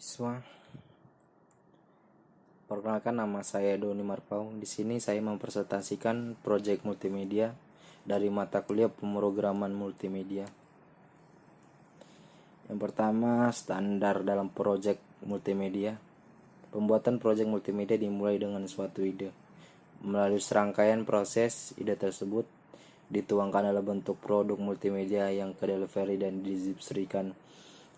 Siswa, perkenalkan nama saya Doni Marpau. Di sini saya mempresentasikan proyek multimedia dari mata kuliah pemrograman multimedia. Yang pertama, standar dalam proyek multimedia. Pembuatan proyek multimedia dimulai dengan suatu ide. Melalui serangkaian proses, ide tersebut dituangkan dalam bentuk produk multimedia yang ke-delivery dan didistribusikan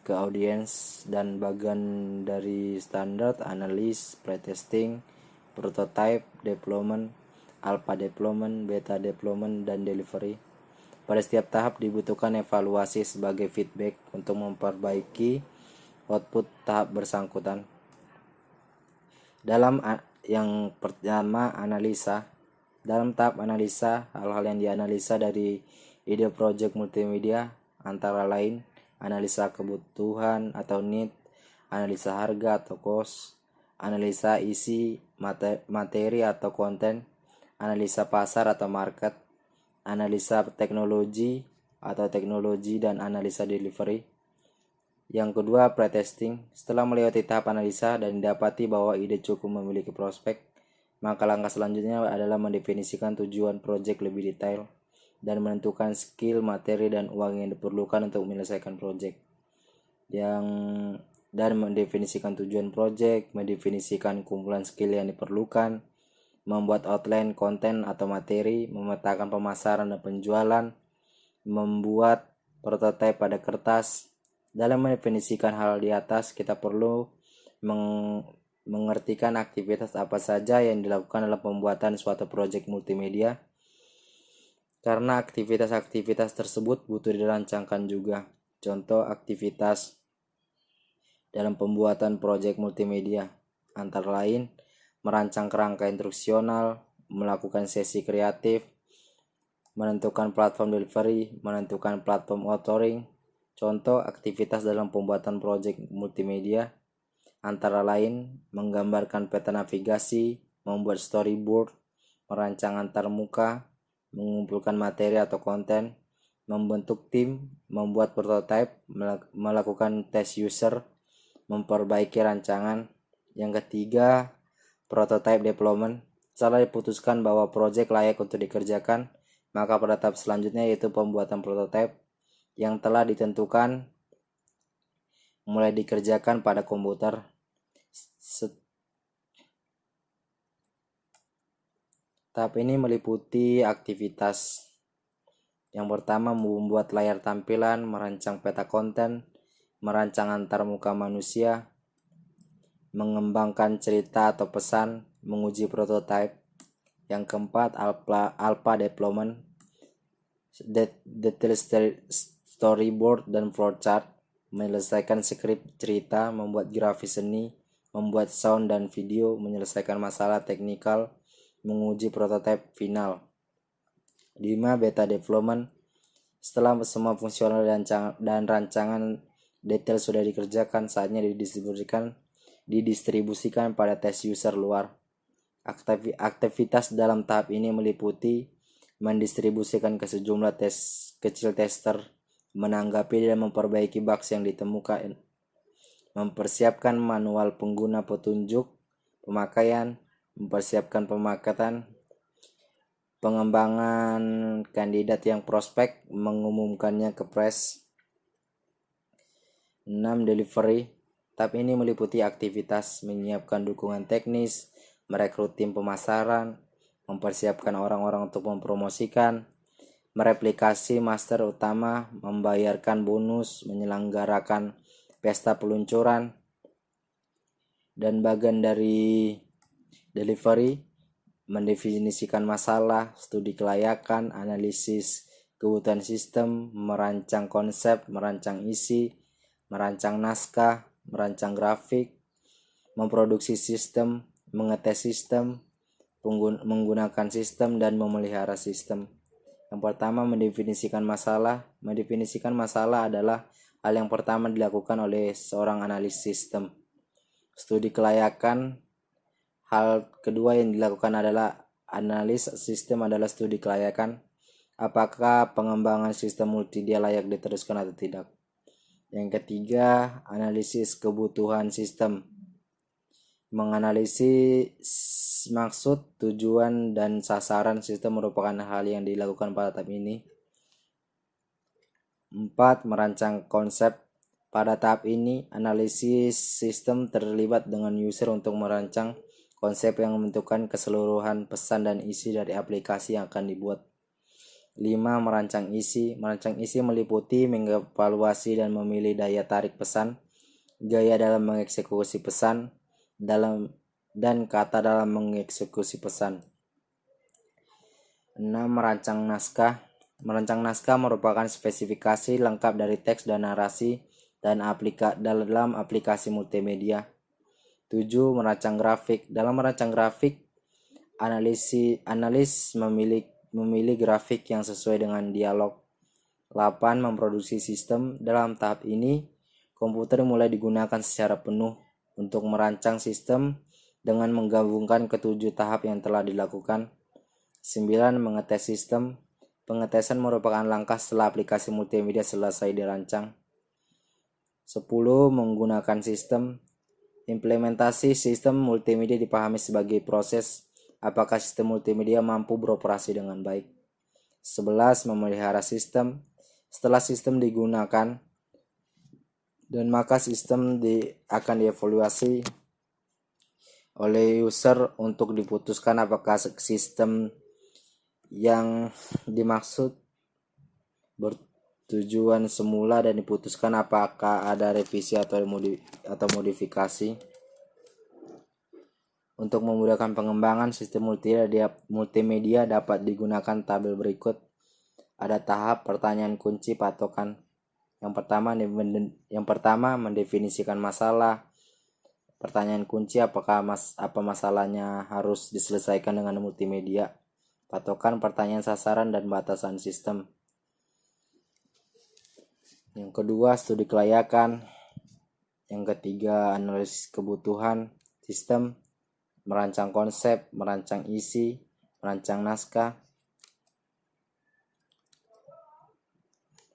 ke audiens, dan bagian dari standar analis, pretesting, prototype development, alpha development, beta development, dan delivery. Pada setiap tahap dibutuhkan evaluasi sebagai feedback untuk memperbaiki output tahap bersangkutan. Yang pertama, analisa. Dalam tahap analisa, hal-hal yang dianalisa dari ide proyek multimedia antara lain analisa kebutuhan atau need, analisa harga atau cost, analisa isi materi atau konten, analisa pasar atau market, analisa teknologi atau teknologi, dan analisa delivery. Yang kedua, pretesting. Setelah melewati tahap analisa dan didapati bahwa ide cukup memiliki prospek, maka langkah selanjutnya adalah mendefinisikan tujuan proyek lebih detail dan menentukan skill, materi, dan uang yang diperlukan untuk menyelesaikan proyek. Dan mendefinisikan tujuan proyek, mendefinisikan kumpulan skill yang diperlukan, membuat outline konten atau materi, memetakan pemasaran dan penjualan, membuat prototipe pada kertas. Dalam mendefinisikan hal di atas, kita perlu mengertikan aktivitas apa saja yang dilakukan dalam pembuatan suatu proyek multimedia, karena aktivitas-aktivitas tersebut butuh dirancangkan juga. Contoh aktivitas dalam pembuatan proyek multimedia antara lain merancang kerangka instruksional, melakukan sesi kreatif, menentukan platform delivery, menentukan platform authoring. Contoh aktivitas dalam pembuatan proyek multimedia antara lain menggambarkan peta navigasi, membuat storyboard, merancang antarmuka, mengumpulkan materi atau konten, membentuk tim, membuat prototipe, melakukan tes user, memperbaiki rancangan. Yang ketiga, prototype development. Setelah diputuskan bahwa proyek layak untuk dikerjakan, maka pada tahap selanjutnya yaitu pembuatan prototipe yang telah ditentukan mulai dikerjakan pada komputer. Tahap ini meliputi aktivitas. Yang pertama, membuat layar tampilan, merancang peta konten, merancang antarmuka manusia, mengembangkan cerita atau pesan, menguji prototipe. Yang keempat, alpha development, detail storyboard dan flowchart, menyelesaikan skrip cerita, membuat grafis seni, membuat sound dan video, menyelesaikan masalah teknikal, menguji prototipe final. 5. Beta development. Setelah semua fungsional dan rancangan detail sudah dikerjakan, saatnya didistribusikan pada tes user luar. Aktivitas dalam tahap ini meliputi mendistribusikan ke sejumlah kecil tester, menanggapi dan memperbaiki bugs yang ditemukan, mempersiapkan manual pengguna petunjuk pemakaian, mempersiapkan pemakaian, pengembangan kandidat yang prospek, mengumumkannya ke press. 6. Delivery. Tahap ini meliputi aktivitas menyiapkan dukungan teknis, merekrut tim pemasaran, mempersiapkan orang-orang untuk mempromosikan, mereplikasi master utama, membayarkan bonus, menyelenggarakan pesta peluncuran. Dan bagian dari delivery, mendefinisikan masalah, studi kelayakan, analisis kebutuhan sistem, merancang konsep, merancang isi, merancang naskah, merancang grafik, memproduksi sistem, mengetes sistem, menggunakan sistem, dan memelihara sistem. Yang pertama, mendefinisikan masalah. Mendefinisikan masalah adalah hal yang pertama dilakukan oleh seorang analis sistem. Studi kelayakan. Hal kedua yang dilakukan adalah analis sistem adalah studi kelayakan. Apakah pengembangan sistem multimedia layak diteruskan atau tidak. Yang ketiga, analisis kebutuhan sistem. Menganalisis maksud, tujuan, dan sasaran sistem merupakan hal yang dilakukan pada tahap ini. 4. Merancang konsep. Pada tahap ini, analisis sistem terlibat dengan user untuk merancang konsep yang menentukan keseluruhan pesan dan isi dari aplikasi yang akan dibuat. 5. Merancang isi. Merancang isi meliputi mengevaluasi dan memilih daya tarik pesan, gaya dalam mengeksekusi pesan, dan kata dalam mengeksekusi pesan. 6. Merancang naskah. Merancang naskah merupakan spesifikasi lengkap dari teks dan narasi dan dalam aplikasi multimedia. 7. Merancang grafik. Dalam merancang grafik, analis memilih grafik yang sesuai dengan dialog. 8. Memproduksi sistem. Dalam tahap ini, komputer mulai digunakan secara penuh untuk merancang sistem dengan menggabungkan ketujuh tahap yang telah dilakukan. 9. Mengetes sistem. Pengetesan merupakan langkah setelah aplikasi multimedia selesai dirancang. 10. Menggunakan sistem. Implementasi sistem multimedia dipahami sebagai proses apakah sistem multimedia mampu beroperasi dengan baik. 11. Memelihara sistem. Setelah sistem digunakan, dan maka sistem akan dievaluasi oleh user untuk diputuskan apakah sistem yang dimaksud bertujuan semula dan diputuskan apakah ada revisi atau modifikasi. Untuk memudahkan pengembangan sistem multimedia dapat digunakan tabel berikut. Ada tahap pertanyaan kunci patokan. Yang pertama mendefinisikan masalah. Pertanyaan kunci apa masalahnya harus diselesaikan dengan multimedia. Patokan pertanyaan sasaran dan batasan sistem. Yang kedua studi kelayakan. Yang ketiga analisis kebutuhan sistem. Merancang konsep, merancang isi, merancang naskah,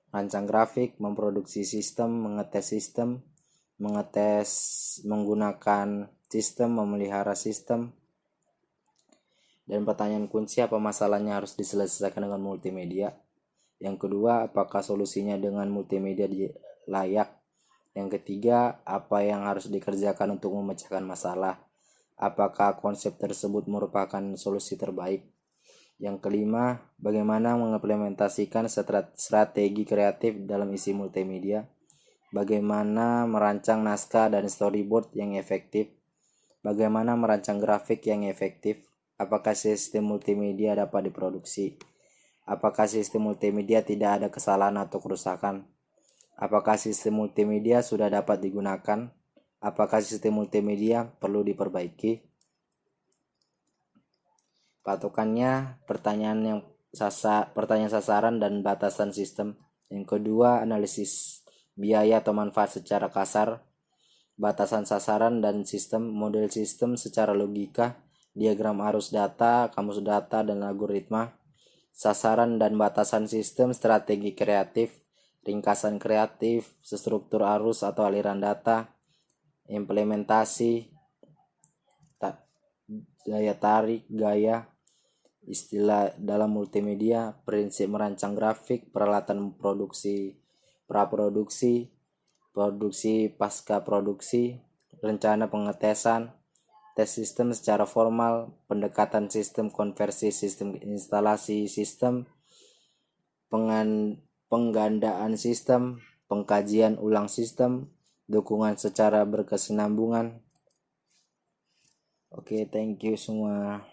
merancang grafik, memproduksi sistem, mengetes sistem, menggunakan sistem, memelihara sistem. Dan pertanyaan kunci apa masalahnya harus diselesaikan dengan multimedia. Yang kedua, apakah solusinya dengan multimedia layak. Yang ketiga, apa yang harus dikerjakan untuk memecahkan masalah. Apakah konsep tersebut merupakan solusi terbaik. Yang kelima, bagaimana mengimplementasikan strategi kreatif dalam isi multimedia. Bagaimana merancang naskah dan storyboard yang efektif. Bagaimana merancang grafik yang efektif. Apakah sistem multimedia dapat diproduksi. Apakah sistem multimedia tidak ada kesalahan atau kerusakan. Apakah sistem multimedia sudah dapat digunakan. Apakah sistem multimedia perlu diperbaiki. Patokannya pertanyaan sasaran dan batasan sistem. Yang kedua analisis biaya atau manfaat secara kasar. Batasan sasaran dan sistem, model sistem secara logika, diagram arus data, kamus data, dan algoritma. Sasaran dan batasan sistem, strategi kreatif, ringkasan kreatif, struktur arus atau aliran data, implementasi, daya tarik, gaya, istilah dalam multimedia, prinsip merancang grafik, peralatan produksi, praproduksi, produksi pasca produksi, rencana pengetesan, tes sistem secara formal, pendekatan sistem, konversi sistem, instalasi sistem, penggandaan sistem, pengkajian ulang sistem, dukungan secara berkesinambungan. Oke, thank you semua.